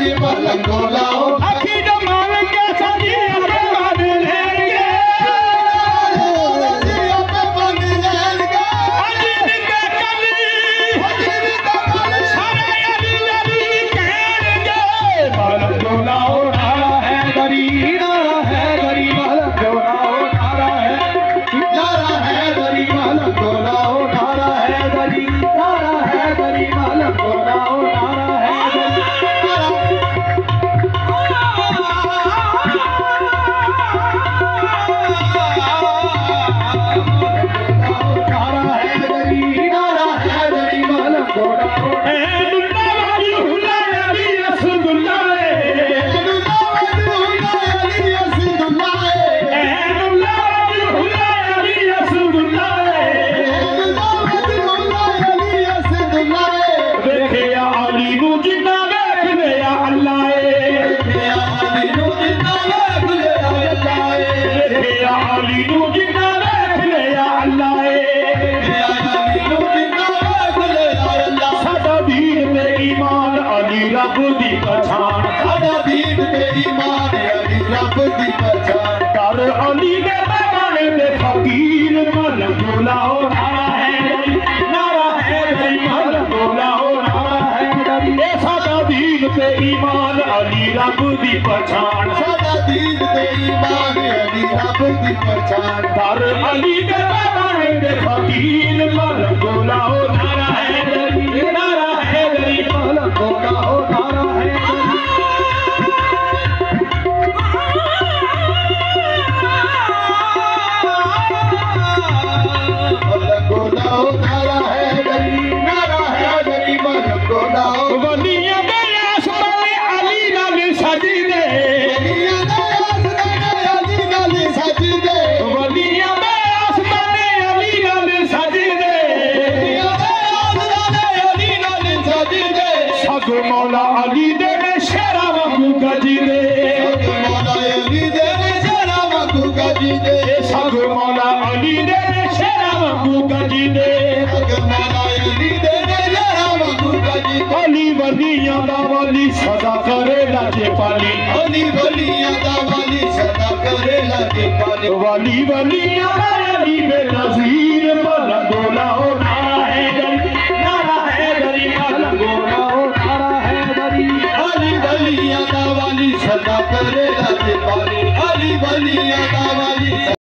गरी मलंग लाओ अखी जो मान के सजी अपने मान लेंगे अपने मान लेंगे अली का कली सारे अली अली कहेंगे मलंग लाओ नारा है गरी मलंग लाओ नारा है गरी मलंग लाओ नारा है गरी मलंग लाओ नारा है गरी रब दी पहचान साडा दीन ते ईमान अली रब दी पहचान कर अली दे पैगाने दे फकीर मलंग लाओ नारा है गरी मलंग लाओ नारा है गरी ए साडा दीन ते ईमान अली रब दी पहचान साडा दीन ते ईमान अली रब दी पहचान कर अली दे पैगाने दे फकीर मलंग लाओ नारा है गरी मलंग लाओ नारा है वलिया दे आसमाने अली नाल सजी दे वलिया दे आसमाने अली नाल सजी दे सग मौला अली दे शेरा वांगू गजी दे सग मौला अली दे शेरा वांगू गजी दे सग मौला अली दे शेरा वांगू गजी दे अली वलिया दा वाली सदा करे लाजे पाली अली वलिया दा वाली सदा करे लाजे पाली वाली वलिया अली बेनज़ीर मलंग लाओ नारा है गरी मलंग लाओ नारा है गरी अली वलिया दा वाली सदा करे लाजे पाली अली वलिया दा वाली